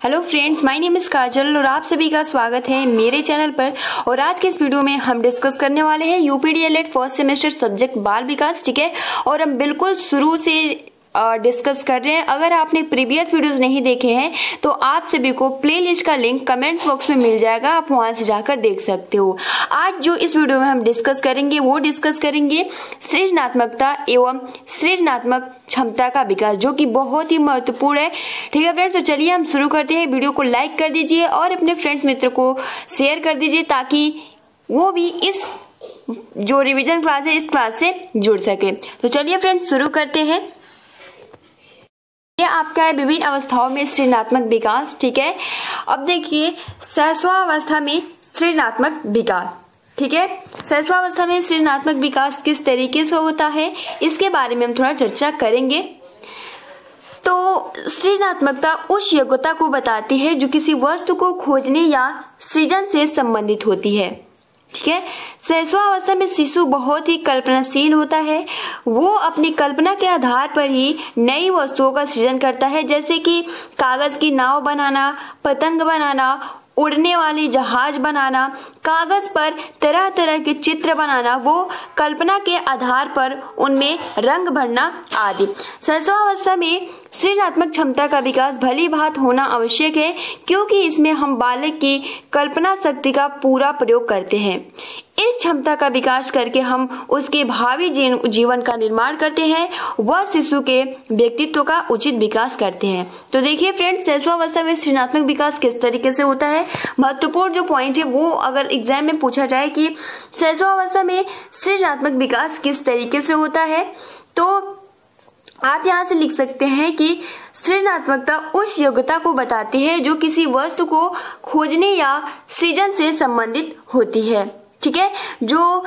Hello friends, my name is Kajal और आप सभी का स्वागत है मेरे चैनल पर। और आज के इस वीडियो में हम डिस्कस करने वाले हैं यूपीडीएलएड फर्स्ट सेमेस्टर सब्जेक्ट बाल विकास। ठीक है, और हम बिल्कुल शुरू से डिस्कस कर रहे हैं। अगर आपने प्रीवियस वीडियोस नहीं देखे हैं तो आप सभी को प्लेलिस्ट का लिंक कमेंट्स बॉक्स में मिल जाएगा, आप वहां से जाकर देख सकते हो। आज जो इस वीडियो में हम डिस्कस करेंगे सृजनात्मकता एवं सृजनात्मक क्षमता का विकास, जो कि बहुत ही महत्वपूर्ण है। ठीक है फ्रेंड्स, तो चलिए हम शुरू करते हैं। वीडियो को लाइक कर दीजिए और अपने फ्रेंड्स मित्र को शेयर कर दीजिए ताकि वो भी इस जो रिवीजन क्लास है इस क्लास से जुड़ सके। तो चलिए फ्रेंड्स शुरू करते हैं। यह आपका है विभिन्न अवस्थाओं में सृजनात्मक विकास। ठीक है, अब देखिए शैशवावस्था में सृजनात्मक विकास। ठीक है, शैशवावस्था में सृजनात्मक विकास किस तरीके से होता है इसके बारे में हम थोड़ा चर्चा करेंगे। तो सृजनात्मकता उस योग्यता को बताती है जो किसी वस्तु को खोजने या सृजन से संबंधित होती है। ठीक है, शैशवावस्था में शिशु बहुत ही कल्पनाशील होता है। वो अपनी कल्पना के आधार पर ही नई वस्तुओं का सृजन करता है, जैसे कि कागज की नाव बनाना, पतंग बनाना, उड़ने वाली जहाज बनाना, कागज पर तरह तरह के चित्र बनाना, वो कल्पना के आधार पर उनमें रंग भरना आदि। शैशवावस्था में सृजनात्मक क्षमता का विकास भली भांति होना आवश्यक है, क्योंकि इसमें हम बालक की कल्पना शक्ति का पूरा प्रयोग करते हैं। इस क्षमता का विकास करके हम उसके भावी जीवन का निर्माण करते हैं, वह शिशु के व्यक्तित्व का उचित विकास करते हैं। तो देखिए फ्रेंड्स, शैशवावस्था में सृजनात्मक विकास किस तरीके से होता है। महत्वपूर्ण जो पॉइंट है वो अगर एग्जाम में पूछा जाए कि शैशवावस्था में सृजनात्मक विकास किस तरीके से होता है, तो आप यहाँ से लिख सकते हैं कि सृजनात्मकता उस योग्यता को बताती है जो किसी वस्तु को खोजने या सृजन से संबंधित होती है। ठीक है, जो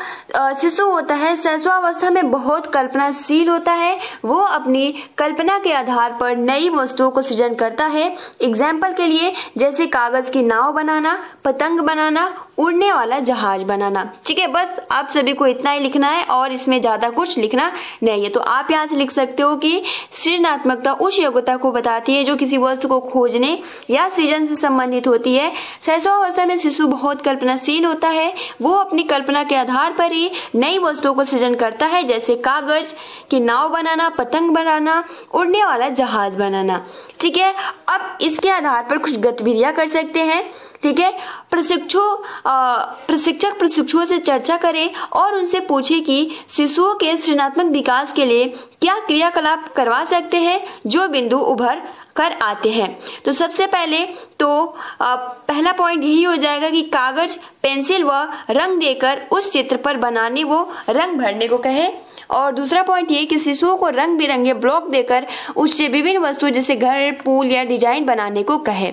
शिशु होता है शैशवावस्था में बहुत कल्पनाशील होता है। वो अपनी कल्पना के आधार पर नई वस्तुओं को सृजन करता है। एग्जाम्पल के लिए जैसे कागज की नाव बनाना, पतंग बनाना, उड़ने वाला जहाज बनाना। ठीक है, बस आप सभी को इतना ही लिखना है और इसमें ज्यादा कुछ लिखना नहीं है। तो आप यहाँ से लिख सकते हो कि सृजनात्मकता उस योग्यता को बताती है जो किसी वस्तु को खोजने या सृजन से संबंधित होती है। शैशवावस्था में शिशु बहुत कल्पनाशील होता है। वो अपनी कल्पना के आधार पर ही नई वस्तुओं को सृजन करता है, जैसे कागज की नाव बनाना, पतंग बनाना, उड़ने वाला जहाज बनाना। ठीक है, अब इसके आधार पर कुछ गतिविधियां कर सकते हैं। ठीक है, प्रशिक्षक प्रशिक्षुओं से चर्चा करें और उनसे पूछे कि शिशुओं के सृजनात्मक विकास के लिए क्या क्रियाकलाप करवा सकते हैं जो बिंदु उभर कर आते हैं। तो सबसे पहले तो पहला पॉइंट यही हो जाएगा कि कागज, पेंसिल व रंग देकर उस चित्र पर बनाने वो रंग भरने को कहे। और दूसरा पॉइंट ये कि शिशुओं को रंग बिरंगे ब्लॉक देकर उससे विभिन्न वस्तुएं जैसे घर, पुल या डिजाइन बनाने को कहे।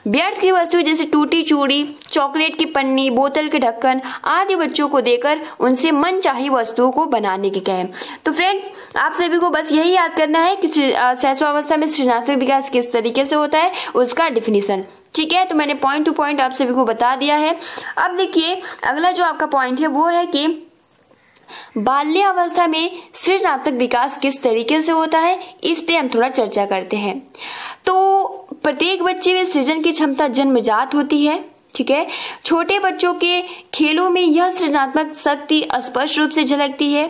व्यर्थ की वस्तु जैसे टूटी चूड़ी, चॉकलेट की पन्नी, बोतल के ढक्कन आदि बच्चों को देकर उनसे मनचाही वस्तुओं को बनाने की कहे। तो फ्रेंड्स, आप सभी को बस यही याद करना है कि शैशवावस्था में सृजनात्मक विकास किस तरीके से होता है, उसका डिफिनीशन। ठीक है, तो मैंने पॉइंट टू पॉइंट आप सभी को बता दिया है। अब देखिए अगला जो आपका पॉइंट है वो है कि बाल्यावस्था में सृजनात्मक विकास किस तरीके से होता है, इस पे हम थोड़ा चर्चा करते हैं। तो प्रत्येक बच्चे में सृजन की क्षमता जन्मजात होती है। ठीक है, छोटे बच्चों के खेलों में यह सृजनात्मक शक्ति स्पष्ट रूप से झलकती है।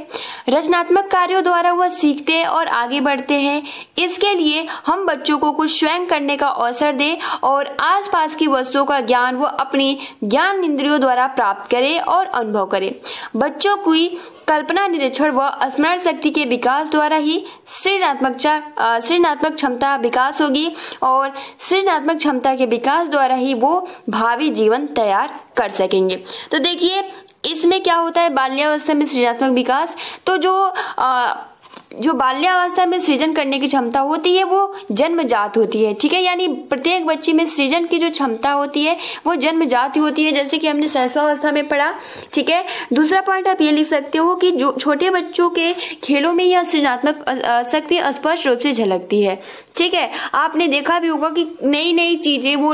रचनात्मक कार्यों द्वारा वह सीखते हैं और आगे बढ़ते हैं। इसके लिए हम बच्चों को कुछ स्वयं करने का अवसर दें और आसपास की वस्तुओं का ज्ञान वो अपनी ज्ञान इंद्रियों द्वारा प्राप्त करें और अनुभव करें। बच्चों की कल्पना, निरीक्षण व स्मरण शक्ति के विकास द्वारा ही सृजनात्मक क्षमता विकास होगी और सृजनात्मक क्षमता के विकास द्वारा ही वो भावी जीवन तैयार कर सकेंगे। तो देखिए इसमें क्या होता है बाल्यावस्था में सृजनात्मक विकास। तो जो बाल्यावस्था में सृजन करने की क्षमता होती है वो जन्मजात होती है। ठीक है, यानी प्रत्येक बच्चे में सृजन की जो क्षमता होती है वो जन्मजात होती है, जैसे कि हमने शैशवावस्था में पढ़ा। ठीक है, दूसरा पॉइंट आप ये लिख सकते हो कि जो छोटे बच्चों के खेलों में यह सृजनात्मक शक्ति स्पष्ट रूप से झलकती है। ठीक है, आपने देखा भी होगा कि नई नई चीजें वो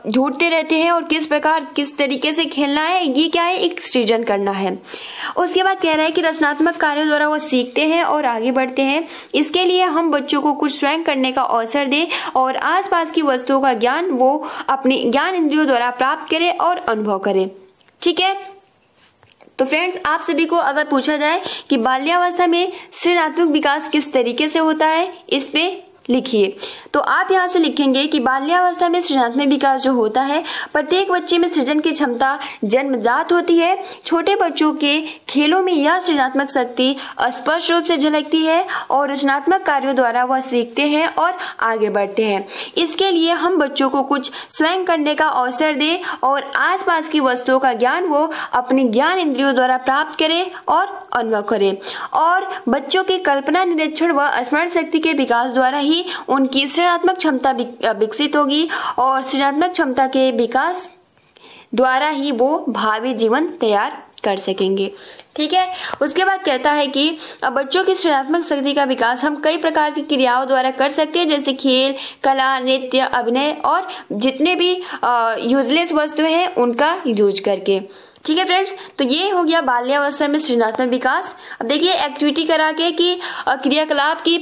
ढूंढते रहते हैं और किस तरीके से खेलना है, ये क्या है, एक सृजन करना है। उसके बाद कह रहा है कि रचनात्मक कार्यों द्वारा वो सीखते हैं और आगे बढ़ते हैं। इसके लिए हम बच्चों को कुछ स्वयं करने का अवसर दें और आसपास की वस्तुओं का ज्ञान वो अपने ज्ञान इंद्रियों द्वारा प्राप्त करें और अनुभव करें। ठीक है, तो फ्रेंड्स, आप सभी को अगर पूछा जाए कि बाल्यावस्था में सृजनात्मक विकास किस तरीके से होता है, इस पे लिखिए। तो आप यहाँ से लिखेंगे कि बाल्यावस्था में सृजनात्मक विकास जो होता है, प्रत्येक बच्चे में सृजन की क्षमता जन्मजात होती है। छोटे बच्चों के खेलों में यह सृजनात्मक शक्ति स्पष्ट रूप से झलकती है और रचनात्मक कार्यों द्वारा वह सीखते हैं और आगे बढ़ते हैं। इसके लिए हम बच्चों को कुछ स्वयं करने का अवसर दें और आसपास की वस्तुओं का ज्ञान वो अपने ज्ञान इंद्रियों द्वारा प्राप्त करें और अनुभव करें। और बच्चों की कल्पना, निरीक्षण व स्मरण शक्ति के विकास द्वारा ही उनकी सृजनात्मक क्षमता विकसित होगी और सृजनात्मक क्षमता के विकास द्वारा ही वो भावी जीवन तैयार कर सकेंगे। ठीक है, उसके बाद कहता है कि बच्चों की सृजनात्मक शक्ति का विकास हम कई प्रकार की क्रियाओं द्वारा कर सकते हैं, जैसे खेल, कला, नृत्य, अभिनय और जितने भी यूजलेस वस्तुएं हैं उनका यूज करके। ठीक है फ्रेंड्स, तो ये हो गया बाल्यावस्था में सृजनात्मक विकास। अब देखिए एक्टिविटी करा के कि क्रियाकलाप की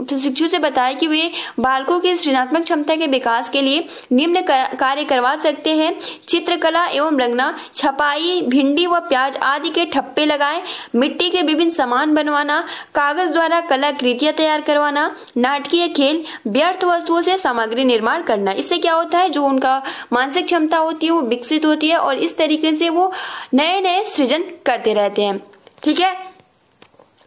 प्रशिक्षु से बताया कि वे बालकों की सृजनात्मक क्षमता के विकास के लिए निम्न कार्य करवा सकते हैं। चित्रकला एवं रंगना, छपाई, भिंडी व प्याज आदि के ठप्पे लगाएं, मिट्टी के विभिन्न सामान बनवाना, कागज द्वारा कलाकृतियां तैयार करवाना, नाटकीय खेल, व्यर्थ वस्तुओं से सामग्री निर्माण करना। इससे क्या होता है, जो उनका मानसिक क्षमता होती है वो विकसित होती है और इस तरीके से वो नए नए सृजन करते रहते हैं। ठीक है,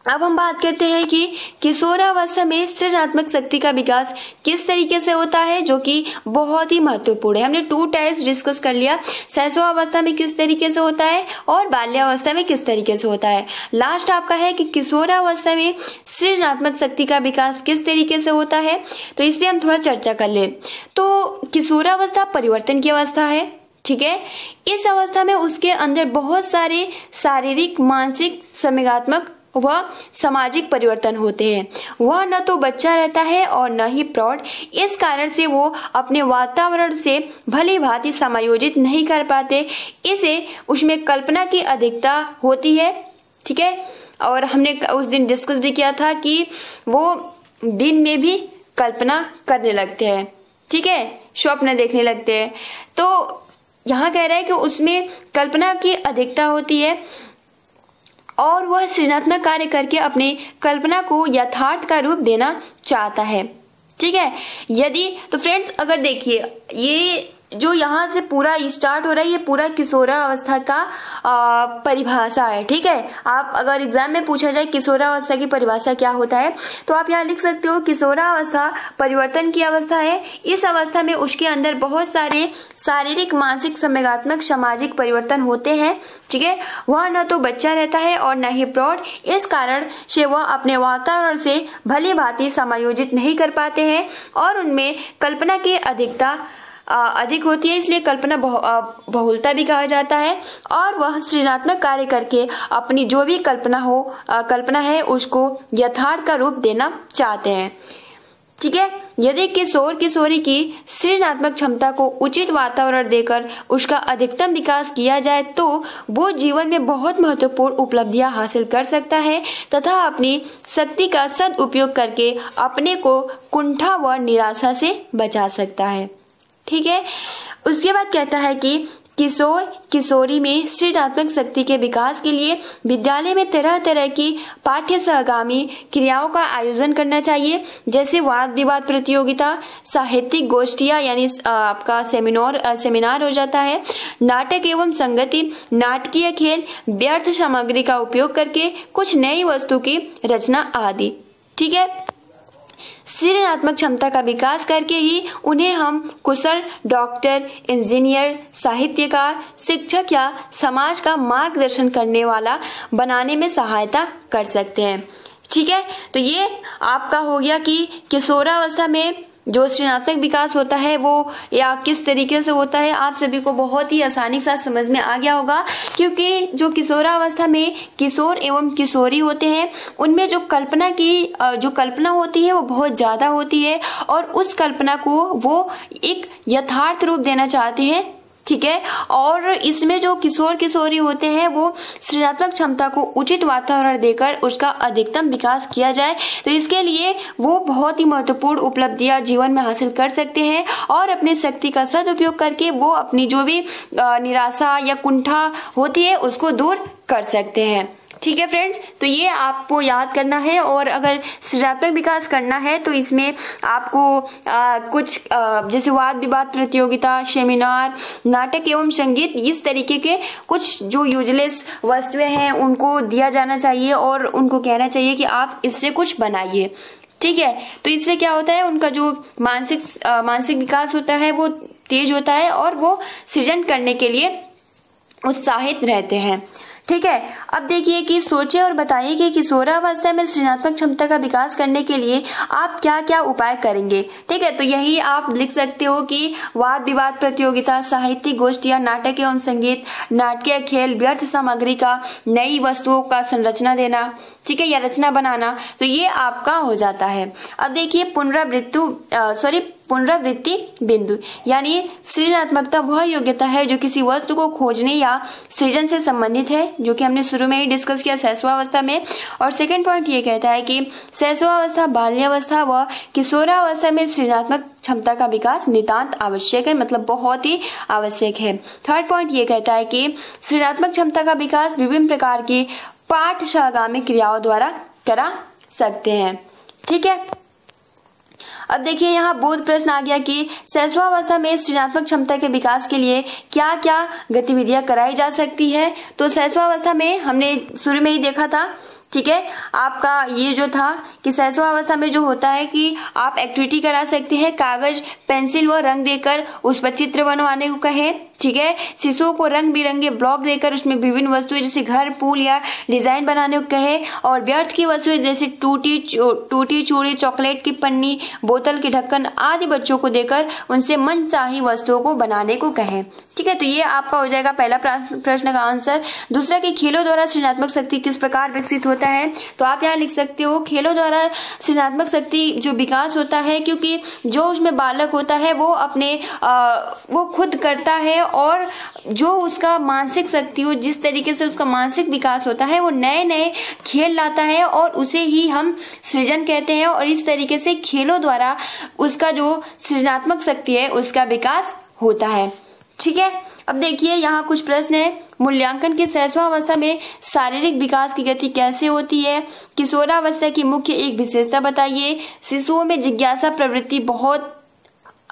अब हम बात करते हैं कि किशोरावस्था में सृजनात्मक शक्ति का विकास किस तरीके से होता है, जो कि बहुत ही महत्वपूर्ण है। हमने 2 टाइप्स डिस्कस कर लिया, शैशवावस्था में किस तरीके से होता है और बाल्यावस्था में किस तरीके से होता है। लास्ट आपका है कि किशोरावस्था में सृजनात्मक शक्ति का विकास किस तरीके से होता है, तो इस पे हम थोड़ा चर्चा कर ले। तो किशोरावस्था परिवर्तन की अवस्था है। ठीक है, इस अवस्था में उसके अंदर बहुत सारे शारीरिक, मानसिक, संवेगात्मक व सामाजिक परिवर्तन होते हैं। वह न तो बच्चा रहता है और न ही प्रौढ़। इस कारण से वो अपने वातावरण से भली भांति समायोजित नहीं कर पाते। इसे उसमें कल्पना की अधिकता होती है। ठीक है, और हमने उस दिन डिस्कस भी किया था कि वो दिन में भी कल्पना करने लगते हैं। ठीक है, स्वप्न देखने लगते हैं। तो यहाँ कह रहा है कि उसमें कल्पना की अधिकता होती है और वह सृजनात्मक कार्य करके अपनी कल्पना को यथार्थ का रूप देना चाहता है। ठीक है, यदि तो फ्रेंड्स अगर देखिए ये जो यहाँ से पूरा स्टार्ट हो रहा है, ये पूरा किशोरावस्था का परिभाषा है। ठीक है, आप अगर एग्जाम में पूछा जाए किशोरावस्था की परिभाषा क्या होता है, तो आप यहाँ लिख सकते हो किशोरावस्था परिवर्तन की अवस्था है। इस अवस्था में उसके अंदर बहुत सारे शारीरिक, मानसिक, संवेगात्मक, सामाजिक परिवर्तन होते हैं। ठीक है, वह न तो बच्चा रहता है और न ही प्रौढ़। इस कारण से वह अपने वातावरण से भली भांति समायोजित नहीं कर पाते हैं और उनमें कल्पना की अधिकता अधिक होती है, इसलिए कल्पना बहुलता भी कहा जाता है। और वह सृजनात्मक कार्य करके अपनी जो भी कल्पना है उसको यथार्थ का रूप देना चाहते हैं। ठीक है, यदि किशोर किशोरी की सृजनात्मक क्षमता को उचित वातावरण देकर उसका अधिकतम विकास किया जाए तो वो जीवन में बहुत महत्वपूर्ण उपलब्धियां हासिल कर सकता है तथा अपनी शक्ति का सदुपयोग करके अपने को कुंठा व निराशा से बचा सकता है। ठीक है, उसके बाद कहता है कि किशोर किशोरी में सृजनात्मक शक्ति के विकास के लिए विद्यालय में तरह तरह की पाठ्य सहगामी क्रियाओं का आयोजन करना चाहिए, जैसे वाद विवाद प्रतियोगिता, साहित्यिक गोष्ठियां यानी आपका सेमिनार हो जाता है, नाटक एवं संगति, नाटकीय खेल, व्यर्थ सामग्री का उपयोग करके कुछ नई वस्तु की रचना आदि। ठीक है, सृजनात्मक क्षमता का विकास करके ही उन्हें हम कुशल डॉक्टर, इंजीनियर, साहित्यकार, शिक्षक या समाज का मार्गदर्शन करने वाला बनाने में सहायता कर सकते हैं। ठीक है, तो ये आपका हो गया कि किशोरावस्था में जो सृजनात्मक विकास होता है वो या किस तरीके से होता है। आप सभी को बहुत ही आसानी के साथ समझ में आ गया होगा, क्योंकि जो किशोरावस्था में किशोर एवं किशोरी होते हैं उनमें जो कल्पना होती है वो बहुत ज्यादा होती है और उस कल्पना को वो एक यथार्थ रूप देना चाहते हैं ठीक है। और इसमें जो किशोर किशोरी होते हैं वो सृजनात्मक क्षमता को उचित वातावरण देकर उसका अधिकतम विकास किया जाए, तो इसके लिए वो बहुत ही महत्वपूर्ण उपलब्धियां जीवन में हासिल कर सकते हैं और अपनी शक्ति का सदुपयोग करके वो अपनी जो भी निराशा या कुंठा होती है उसको दूर कर सकते हैं। ठीक है फ्रेंड्स, तो ये आपको याद करना है। और अगर सृजनात्मक विकास करना है तो इसमें आपको कुछ जैसे वाद विवाद प्रतियोगिता, सेमिनार, नाटक एवं संगीत, इस तरीके के कुछ जो यूजलेस वस्तुएं हैं उनको दिया जाना चाहिए और उनको कहना चाहिए कि आप इससे कुछ बनाइए। ठीक है, तो इससे क्या होता है, उनका जो मानसिक विकास होता है वो तेज होता है और वो सृजन करने के लिए उत्साहित रहते हैं। ठीक है, अब देखिए कि सोचे और बताइए कि किशोरावस्था में सृजनात्मक क्षमता का विकास करने के लिए आप क्या क्या उपाय करेंगे। ठीक है, तो यही आप लिख सकते हो कि वाद विवाद प्रतियोगिता, साहित्यिक गोष्ठियां, नाटक एवं संगीत, नाटकीय खेल, व्यर्थ सामग्री का नई वस्तुओं का संरचना देना, ठीक है, या रचना बनाना, तो ये आपका हो जाता है। अब देखिए पुनरावृत्ति बिंदु, यानी सृजनात्मकता वह योग्यता है जो किसी वस्तु को खोजने या सृजन से संबंधित है, जो कि हमने शुरू में ही डिस्कस किया शैशवावस्था में। और सेकंड पॉइंट ये कहता है कि शैशवावस्था, बाल्यावस्था व किशोरावस्था में सृजनात्मक क्षमता का विकास नितांत आवश्यक है, मतलब बहुत ही आवश्यक है। थर्ड पॉइंट ये कहता है कि सृजनात्मक क्षमता का विकास विभिन्न प्रकार की पाठशालागामी क्रियाओं द्वारा करा सकते हैं। ठीक है, अब देखिए यहाँ बोध प्रश्न आ गया कि शैशवावस्था में सृजनात्मक क्षमता के विकास के लिए क्या क्या गतिविधियां कराई जा सकती है। तो शैशवावस्था में हमने शुरू में ही देखा था, ठीक है, आपका ये जो था कि शैशवावस्था में जो होता है कि आप एक्टिविटी करा सकते हैं, कागज, पेंसिल व रंग देकर उस पर चित्र बनवाने को कहें। ठीक है, शिशुओं को रंग बिरंगे ब्लॉक देकर उसमें विभिन्न वस्तुएं जैसे घर, पुल या डिजाइन बनाने को कहें। और व्यर्थ की वस्तुएं जैसे टूटी चूड़ी, चॉकलेट की पन्नी, बोतल के ढक्कन आदि बच्चों को देकर उनसे मनचाही वस्तुओं को बनाने को कहें। ठीक है, तो ये आपका हो जाएगा पहला प्रश्न का आंसर। दूसरा कि खेलों द्वारा सृजनात्मक शक्ति किस प्रकार विकसित होता है, तो आप यहाँ लिख सकते हो खेलों द्वारा सृजनात्मक शक्ति जो विकास होता है, क्योंकि जो उसमें बालक होता है वो अपने वो खुद करता है और जो उसका मानसिक शक्ति हो, जिस तरीके से उसका मानसिक विकास होता है वो नए नए खेल लाता है और उसे ही हम सृजन कहते हैं। और इस तरीके से खेलों द्वारा उसका जो सृजनात्मक शक्ति है उसका विकास होता है। ठीक है, अब देखिए यहाँ कुछ प्रश्न है। मूल्यांकन की शैशवावस्था में शारीरिक विकास की गति कैसे होती है। किशोरावस्था की मुख्य एक विशेषता बताइए। शिशुओं में जिज्ञासा प्रवृत्ति बहुत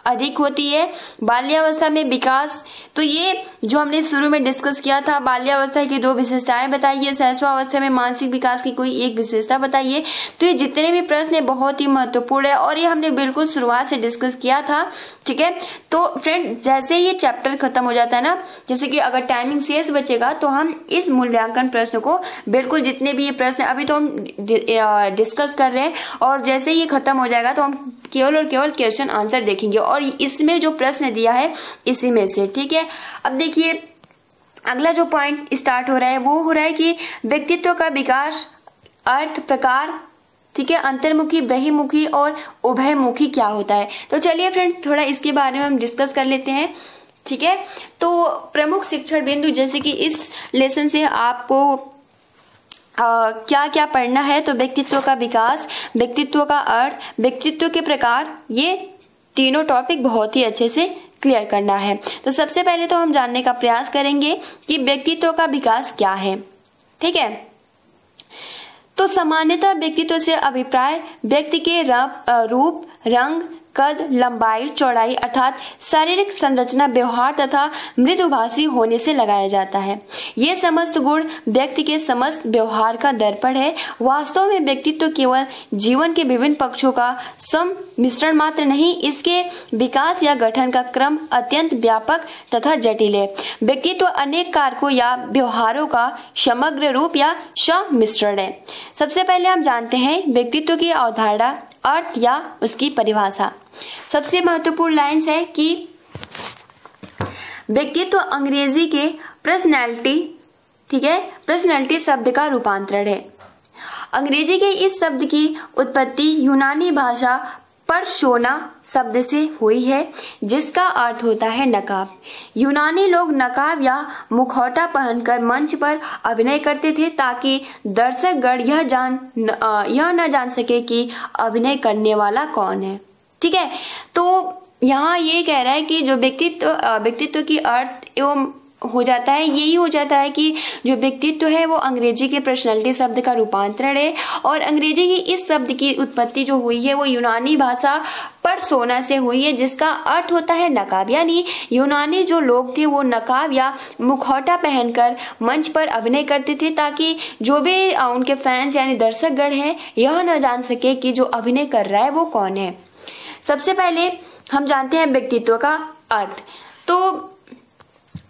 अधिक होती है। बाल्यावस्था में विकास, तो ये जो हमने शुरू में डिस्कस किया था, बाल्यावस्था की 2 विशेषताएं बताइए, शैशवावस्था में मानसिक विकास की कोई एक विशेषता बताइए। तो ये जितने भी प्रश्न है बहुत ही महत्वपूर्ण है और ये हमने बिल्कुल शुरुआत से डिस्कस किया था। ठीक है, तो फ्रेंड जैसे ये चैप्टर खत्म हो जाता है ना, जैसे कि अगर टाइमिंग शेष बचेगा तो हम इस मूल्यांकन प्रश्न को बिल्कुल जितने भी ये प्रश्न अभी तो हम डिस्कस कर रहे हैं और जैसे ये खत्म हो जाएगा तो हम केवल और केवल क्वेश्चन आंसर देखेंगे और इसमें जो प्रश्न दिया है इसी में से। ठीक है, अब देखिए अगला जो पॉइंट स्टार्ट हो रहा है वो हो रहा है कि व्यक्तित्व का विकास, अर्थ, प्रकार, ठीक है, अंतर्मुखी, बहिर्मुखी और उभयमुखी क्या होता है। तो चलिए फ्रेंड्स थोड़ा इसके बारे में हम डिस्कस कर लेते हैं। ठीक है, तो प्रमुख शिक्षण बिंदु जैसे कि इस लेसन से आपको क्या क्या पढ़ना है, तो व्यक्तित्व का विकास, व्यक्तित्व का अर्थ, व्यक्तित्व के प्रकार, ये तीनों टॉपिक बहुत ही अच्छे से क्लियर करना है। तो सबसे पहले तो हम जानने का प्रयास करेंगे कि व्यक्तित्व का विकास क्या है। ठीक है, तो सामान्यतः व्यक्तित्व से अभिप्राय व्यक्ति के रूप, रंग, कद, लंबाई, चौड़ाई अर्थात शारीरिक संरचना, व्यवहार तथा मृदुभाषी होने से लगाया जाता है। ये समस्त गुण व्यक्ति के समस्त व्यवहार का दर्पण है। वास्तव में व्यक्तित्व केवल जीवन के विभिन्न पक्षों का सम्मिश्रण मात्र नहीं, इसके विकास या गठन का क्रम अत्यंत व्यापक तथा जटिल है। व्यक्तित्व अनेक कारकों या व्यवहारों का समग्र रूप या सम्मिश्रण है। सबसे पहले हम जानते हैं व्यक्तित्व की अवधारणा, अर्थ या उसकी परिभाषा। सबसे महत्वपूर्ण लाइंस है कि व्यक्तित्व अंग्रेजी के पर्सनैलिटी, ठीक है, पर्सनैलिटी शब्द का रूपांतरण है। अंग्रेजी के इस शब्द की उत्पत्ति यूनानी भाषा पर्सोना शब्द से हुई है जिसका अर्थ होता है नकाब। यूनानी लोग नकाब या मुखौटा पहनकर मंच पर अभिनय करते थे ताकि दर्शकगण यह न जान सके कि अभिनय करने वाला कौन है। ठीक है, तो यहाँ ये कह रहा है कि जो व्यक्तित्व की अर्थ एवं हो जाता है, यही हो जाता है कि जो व्यक्तित्व है वो अंग्रेजी के पर्सनैलिटी शब्द का रूपांतरण है, और अंग्रेजी की इस शब्द की उत्पत्ति जो हुई है वो यूनानी भाषा पर्सोना से हुई है, जिसका अर्थ होता है नकाब। यानी यूनानी जो लोग थे वो नकाब या मुखौटा पहनकर मंच पर अभिनय करते थे ताकि जो भी उनके फैंस यानी दर्शकगण हैं यह न जान सके कि जो अभिनय कर रहा है वो कौन है। सबसे पहले हम जानते हैं व्यक्तित्व का अर्थ। तो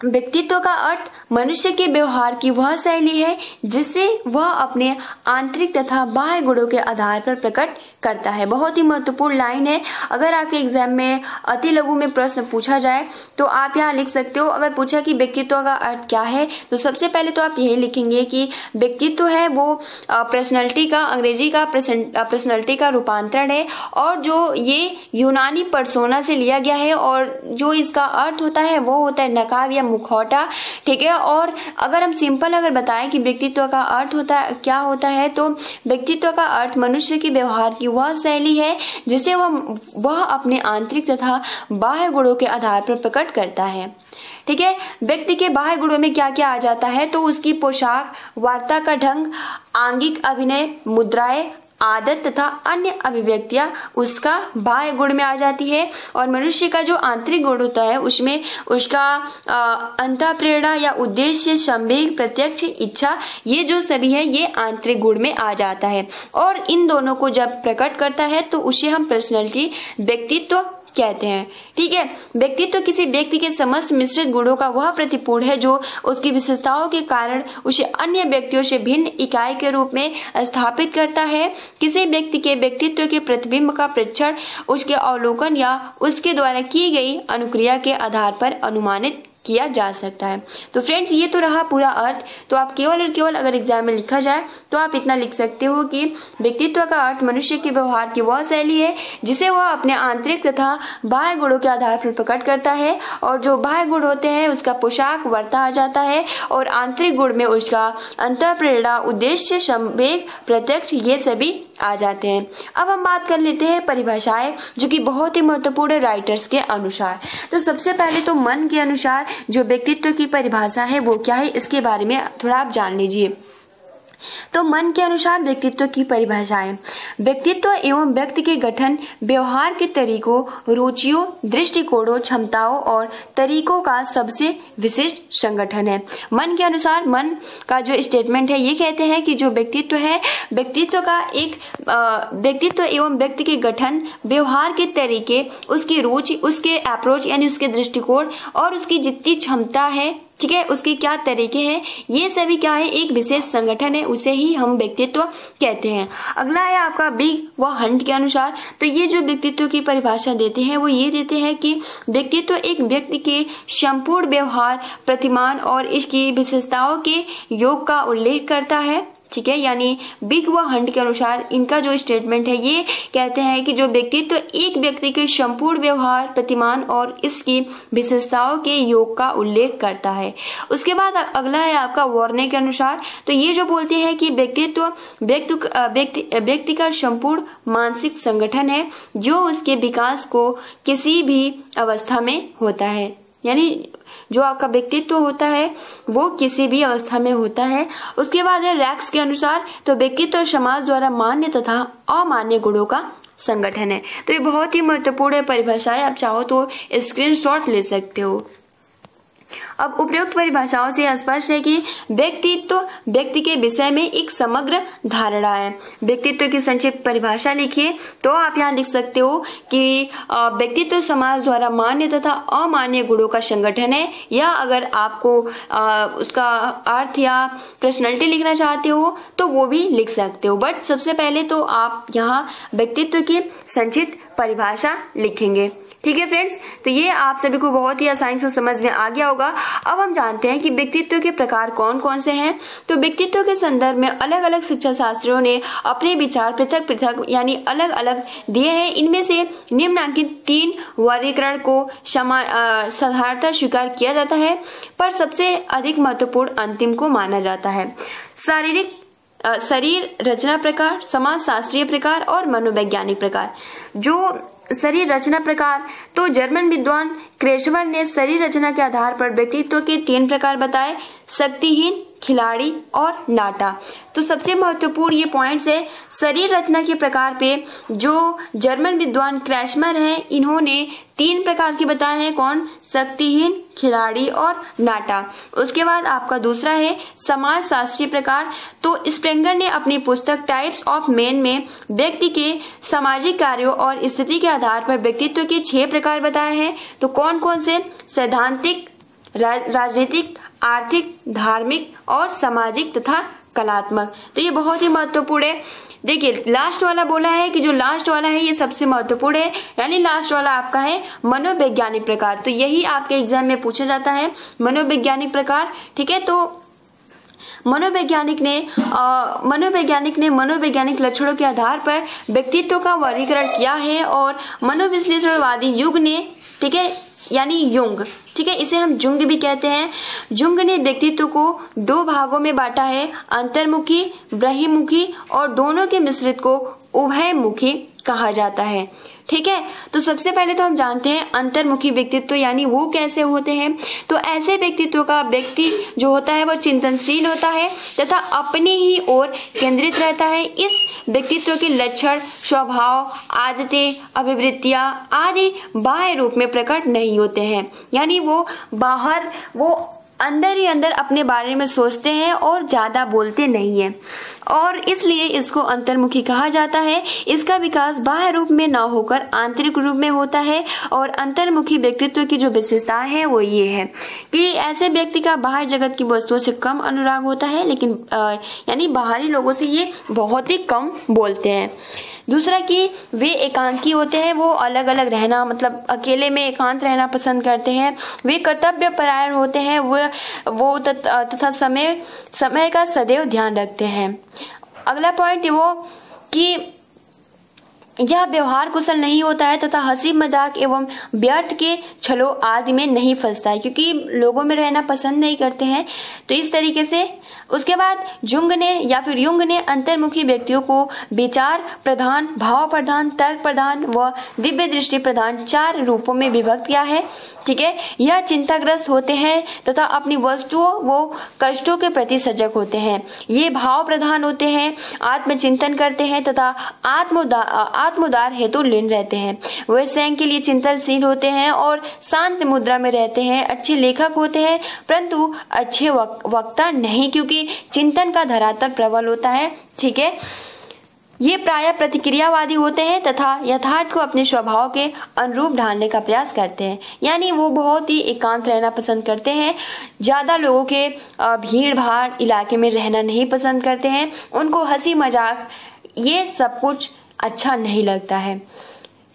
व्यक्तित्व का अर्थ मनुष्य के व्यवहार की वह शैली है जिससे वह अपने आंतरिक तथा बाह्य गुणों के आधार पर प्रकट करता है। बहुत ही महत्वपूर्ण लाइन है। अगर आपके एग्जाम में अति लघु में प्रश्न पूछा जाए तो आप यहाँ लिख सकते हो, अगर पूछा कि व्यक्तित्व का अर्थ क्या है तो सबसे पहले तो आप यही लिखेंगे कि व्यक्तित्व है वो पर्सनैलिटी का, अंग्रेजी का पर्सनैलिटी का रूपांतरण है, और जो ये यूनानी पर्सोना से लिया गया है, और जो इसका अर्थ होता है वो होता है नकाब या मुखौटा। ठीक है, और अगर हम सिंपल अगर बताएं कि व्यक्तित्व का अर्थ क्या होता है, तो व्यक्तित्व का अर्थ मनुष्य के व्यवहार की वह शैली है जिसे वह अपने आंतरिक तथा बाह्य गुणों के आधार पर प्रकट करता है। ठीक है, व्यक्ति के बाह्य गुणों में क्या क्या आ जाता है, तो उसकी पोशाक, वार्ता का ढंग, आंगिक अभिनय, मुद्राएं, आदत तथा अन्य अभिव्यक्तियां उसका बाह्य गुण में आ जाती है। और मनुष्य का जो आंतरिक गुण होता है उसमें उसका अंतःप्रेरणा या उद्देश्य, संवेग, प्रत्यक्ष इच्छा, ये जो सभी है ये आंतरिक गुण में आ जाता है, और इन दोनों को जब प्रकट करता है तो उसे हम पर्सनैलिटी, व्यक्तित्व कहते हैं। ठीक है, व्यक्तित्व किसी व्यक्ति के समस्त मिश्रित गुणों का वह प्रतिपूर्ण है जो उसकी विशेषताओं के कारण उसे अन्य व्यक्तियों से भिन्न इकाई के रूप में स्थापित करता है। किसी व्यक्ति के व्यक्तित्व के प्रतिबिंब का परीक्षण उसके अवलोकन या उसके द्वारा की गई अनुक्रिया के आधार पर अनुमानित किया जा सकता है। तो फ्रेंड्स, ये तो रहा पूरा अर्थ। तो आप केवल और केवल अगर एग्जाम में लिखा जाए तो आप इतना लिख सकते हो कि व्यक्तित्व का अर्थ मनुष्य के व्यवहार की वह शैली है जिसे वह अपने आंतरिक तथा बाह्य गुणों के आधार पर प्रकट करता है, और जो बाह्य गुण होते हैं उसका पोशाक, वार्ता आ जाता है, और आंतरिक गुण में उसका अंतःप्रेरणा, उद्देश्य, संवेग, प्रत्यक्ष, ये सभी आ जाते हैं। अब हम बात कर लेते हैं परिभाषाएं जो कि बहुत ही महत्वपूर्ण है राइटर्स के अनुसार। तो सबसे पहले तो मन के अनुसार जो व्यक्तित्व की परिभाषा है वो क्या है, इसके बारे में थोड़ा आप जान लीजिए। तो मन के अनुसार व्यक्तित्व की परिभाषाएं: व्यक्तित्व एवं व्यक्ति के गठन, व्यवहार के तरीकों, रुचियों, दृष्टिकोणों, क्षमताओं और तरीकों का सबसे विशिष्ट संगठन है। मन के अनुसार मन का जो स्टेटमेंट है ये कहते हैं कि जो व्यक्तित्व है, व्यक्तित्व एवं व्यक्ति के गठन, व्यवहार के तरीके, उसकी रुचि, उसके अप्रोच यानी उसके दृष्टिकोण और उसकी जितनी क्षमता है, ठीक है, उसके क्या तरीके हैं, ये सभी क्या है, एक विशेष संगठन है, उसे ही हम व्यक्तित्व कहते हैं। अगला है आपका बिग व हंट के अनुसार। तो ये जो व्यक्तित्व की परिभाषा देते हैं वो ये देते हैं कि व्यक्तित्व एक व्यक्ति के संपूर्ण व्यवहार, प्रतिमान और इसकी विशेषताओं के योग का उल्लेख करता है। ठीक है, यानी बिग व हंट के अनुसार इनका जो स्टेटमेंट है ये कहते हैं कि जो व्यक्तित्व एक व्यक्ति के संपूर्ण व्यवहार, प्रतिमान और इसकी विशेषताओं के योग का उल्लेख करता है। उसके बाद अगला है आपका वॉर्ने के अनुसार। तो ये जो बोलते हैं कि व्यक्तित्व व्यक्ति का संपूर्ण मानसिक संगठन है जो उसके विकास को किसी भी अवस्था में होता है। यानी जो आपका व्यक्तित्व होता है वो किसी भी अवस्था में होता है। उसके बाद है रैक्स के अनुसार। तो व्यक्तित्व समाज द्वारा मान्य तथा अमान्य गुणों का संगठन है। तो ये बहुत ही महत्वपूर्ण परिभाषा है, आप चाहो तो स्क्रीनशॉट ले सकते हो। अब उपयुक्त परिभाषाओं से स्पष्ट है कि व्यक्तित्व व्यक्ति के विषय में एक समग्र धारणा है। व्यक्तित्व की संक्षिप्त परिभाषा लिखिए तो आप यहाँ लिख सकते हो कि व्यक्तित्व समाज द्वारा मान्य तथा अमान्य गुणों का संगठन है, या अगर आपको उसका अर्थ या पर्सनैलिटी लिखना चाहते हो तो वो भी लिख सकते हो, बट सबसे पहले तो आप यहाँ व्यक्तित्व की संक्षिप्त परिभाषा लिखेंगे। ठीक है फ्रेंड्स, तो ये आप सभी को बहुत ही आसानी से समझ में आ गया होगा। अब हम जानते हैं कि व्यक्तित्व के प्रकार कौन कौन से हैं। तो व्यक्तित्व के संदर्भ में अलग अलग शिक्षा शास्त्रियों ने अपने विचार पृथक पृथक यानी अलग अलग दिए हैं। इनमें से निम्नलिखित 3 वर्गीकरण को साधारणतः स्वीकार किया जाता है, पर सबसे अधिक महत्वपूर्ण अंतिम को माना जाता है। शरीर रचना प्रकार, समाज शास्त्रीय प्रकार और मनोवैज्ञानिक प्रकार। जो शरीर रचना प्रकार, तो जर्मन विद्वान क्रेशवर ने शरीर रचना के आधार पर व्यक्तित्व के 3 प्रकार बताए, शक्तिहीन, खिलाड़ी और नाटा। तो सबसे महत्वपूर्ण ये पॉइंट्स है शरीर रचना के प्रकार पे। जो जर्मन विद्वान क्रेशमर हैं, इन्होंने 3 प्रकार के बताए हैं, कौन? शक्तिहीन, खिलाड़ी और नाटा। उसके बाद आपका दूसरा है समाज शास्त्रीय प्रकार। तो स्प्रेंगर ने अपनी पुस्तक टाइप्स ऑफ मैन में व्यक्ति के सामाजिक कार्यों और स्थिति के आधार पर व्यक्तित्व के 6 प्रकार बताए हैं। तो कौन कौन से? सैद्धांतिक, राजनीतिक, आर्थिक, धार्मिक और सामाजिक तथा कलात्मक। तो ये बहुत ही महत्वपूर्ण है। देखिए लास्ट वाला बोला है कि जो लास्ट वाला है ये सबसे महत्वपूर्ण है, यानी लास्ट वाला आपका है मनोवैज्ञानिक प्रकार। तो यही आपके एग्जाम में पूछा जाता है, मनोवैज्ञानिक प्रकार। ठीक है, तो मनोवैज्ञानिक ने मनोवैज्ञानिक लक्षणों के आधार पर व्यक्तित्व का वर्गीकरण किया है। और मनोविश्लेषणवादी युग ने, ठीक है, यानी युंग, ठीक है, इसे हम जुंग भी कहते हैं। जुंग ने व्यक्तित्व को 2 भागों में बांटा है, अंतर्मुखी, बहिर्मुखी, और दोनों के मिश्रित को उभयमुखी कहा जाता है। ठीक है, तो सबसे पहले तो हम जानते हैं अंतर्मुखी व्यक्तित्व यानी वो कैसे होते हैं। तो ऐसे व्यक्तित्व का व्यक्ति जो होता है वो चिंतनशील होता है तथा अपनी ही ओर केंद्रित रहता है। इस व्यक्तित्व के लक्षण, स्वभाव, आदतें, अभिवृत्तियां आदि बाह्य रूप में प्रकट नहीं होते हैं, यानी वो अंदर ही अंदर अपने बारे में सोचते हैं और ज्यादा बोलते नहीं है, और इसलिए इसको अंतर्मुखी कहा जाता है। इसका विकास बाह्य रूप में न होकर आंतरिक रूप में होता है। और अंतर्मुखी व्यक्तित्व की जो विशेषताएं है वो ये है कि ऐसे व्यक्ति का बाहर जगत की वस्तुओं से कम अनुराग होता है, लेकिन यानी बाहरी लोगों से ये बहुत ही कम बोलते हैं। दूसरा कि वे एकांकी होते हैं, वो अलग अलग रहना, मतलब अकेले में एकांत रहना पसंद करते हैं। वे कर्तव्य परायण होते हैं, वो तथा समय का सदैव ध्यान रखते हैं। अगला पॉइंट वो कि यह व्यवहार कुशल नहीं होता है तथा हंसी मजाक एवं व्यर्थ के छलों आदि में नहीं फंसता है, क्योंकि लोगों में रहना पसंद नहीं करते हैं। तो इस तरीके से उसके बाद युंग ने अंतर्मुखी व्यक्तियों को विचार प्रधान, भाव प्रधान, तर्क प्रधान व दिव्य दृष्टि प्रधान 4 रूपों में विभक्त किया है। ठीक है, यह चिंताग्रस्त होते हैं तथा अपनी वस्तुओं व कष्टों के प्रति सजग होते हैं। ये भाव प्रधान होते हैं, आत्मचिंतन करते हैं तथा आत्मोद्धार हेतु लीन रहते हैं। वे स्वयं के लिए चिंतनशील होते हैं और शांत मुद्रा में रहते हैं। अच्छे लेखक होते हैं परंतु अच्छे वक्ता नहीं, क्योंकि चिंतन का धरातल प्रबल होता है। ठीक है, ये प्रायः प्रतिक्रियावादी होते हैं तथा यथार्थ को अपने स्वभाव के अनुरूप ढालने का प्रयास करते हैं, यानी वो बहुत ही एकांत रहना पसंद करते हैं। ज्यादा लोगों के भीड़ भाड़ इलाके में रहना नहीं पसंद करते हैं। उनको हंसी मजाक ये सब कुछ अच्छा नहीं लगता है।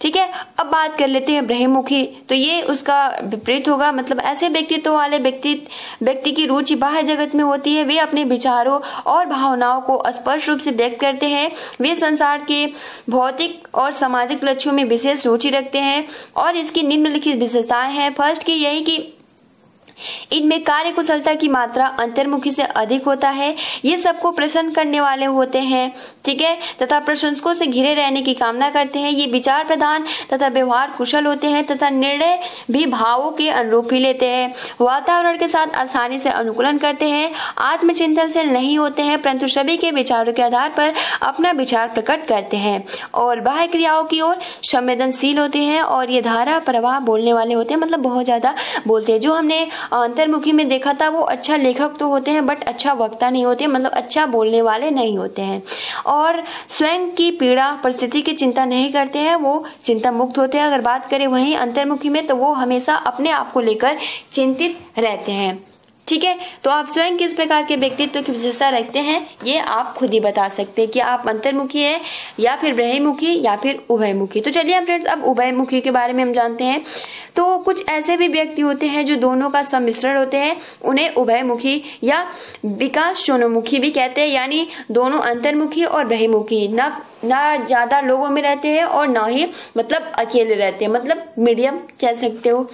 ठीक है, अब बात कर लेते हैं बहिर्मुखी। तो ये उसका विपरीत होगा, मतलब ऐसे व्यक्तित्व वाले व्यक्ति की रुचि बाह्य जगत में होती है। वे अपने विचारों और भावनाओं को स्पष्ट रूप से व्यक्त करते हैं। वे संसार के भौतिक और सामाजिक लक्ष्यों में विशेष रुचि रखते हैं और इसकी निम्नलिखित विशेषताएं हैं। फर्स्ट की यही कि इनमें कार्य कुशलता की मात्रा अंतर्मुखी से अधिक होता है। ये सबको प्रसन्न करने वाले होते हैं, ठीक है, तथा प्रशंसकों से घिरे रहने की कामना करते हैं। ये विचार प्रधान तथा व्यवहार कुशल होते हैं तथा निर्णय भी भावों के अनुरूप ही लेते हैं। वातावरण के साथ आसानी से अनुकूलन करते हैं। आत्मचिंतन से नहीं होते हैं परंतु सभी के विचारों के आधार पर अपना विचार प्रकट करते हैं और बाह्य क्रियाओं की ओर संवेदनशील होते हैं। और ये धारा प्रवाह बोलने वाले होते हैं, मतलब बहुत ज्यादा बोलते हैं। जो हमने अंतर्मुखी में देखा था वो अच्छा लेखक तो होते हैं बट अच्छा वक्ता नहीं होते, मतलब अच्छा बोलने वाले नहीं होते हैं। और स्वयं की पीड़ा परिस्थिति की चिंता नहीं करते हैं, वो चिंता मुक्त होते हैं। अगर बात करें वहीं अंतर्मुखी में तो वो हमेशा अपने आप को लेकर चिंतित रहते हैं। ठीक है, तो आप स्वयं किस प्रकार के व्यक्तित्व की विशेषता रखते हैं ये आप खुद ही बता सकते हैं कि आप अंतर्मुखी है या फिर बहिर्मुखी या फिर उभयमुखी। तो चलिए फ्रेंड्स अब उभयमुखी के बारे में हम जानते हैं। तो कुछ ऐसे भी व्यक्ति होते हैं जो दोनों का सम्मिश्रण होते हैं, उन्हें उभयमुखी या विकासोन्मुखी भी कहते हैं, यानी दोनों अंतर्मुखी और बहिर्मुखी, ना ज्यादा लोगों में रहते हैं और ना ही मतलब अकेले रहते हैं, मतलब मीडियम कह सकते हो।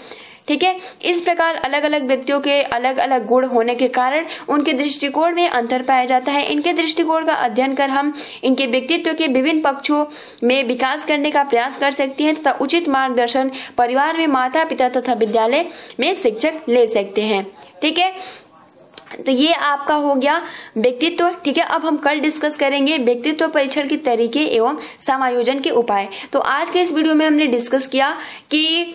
ठीक है, इस प्रकार अलग अलग व्यक्तियों के अलग अलग गुण होने के कारण उनके दृष्टिकोण में अंतर पाया जाता है। इनके दृष्टिकोण का अध्ययन कर हम इनके व्यक्तित्व के विभिन्न पक्षों में विकास करने का प्रयास कर सकते हैं तथा उचित मार्गदर्शन परिवार में माता पिता तथा विद्यालय में शिक्षक ले सकते हैं। ठीक है, तो ये आपका हो गया व्यक्तित्व। ठीक है, अब हम कल डिस्कस करेंगे व्यक्तित्व परीक्षण के तरीके एवं समायोजन के उपाय। तो आज के इस वीडियो में हमने डिस्कस किया कि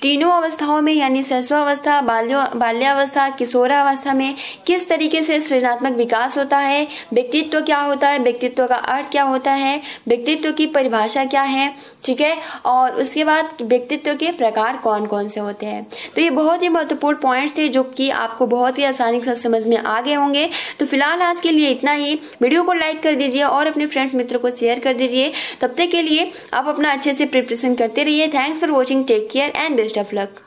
तीनों अवस्थाओं में यानी शैशवावस्था, बाल्यावस्था, किशोरावस्था में किस तरीके से सृजनात्मक विकास होता है, व्यक्तित्व क्या होता है, व्यक्तित्व का अर्थ क्या होता है, व्यक्तित्व की परिभाषा क्या है। ठीक है, और उसके बाद व्यक्तित्व के प्रकार कौन कौन से होते हैं। तो ये बहुत ही महत्वपूर्ण पॉइंट्स थे जो कि आपको बहुत ही आसानी से समझ में आ गए होंगे। तो फिलहाल आज के लिए इतना ही। वीडियो को लाइक कर दीजिए और अपने फ्रेंड्स मित्रों को शेयर कर दीजिए। तब तक के लिए आप अपना अच्छे से प्रिपरेशन करते रहिए। Thanks for watching, take care and best of luck.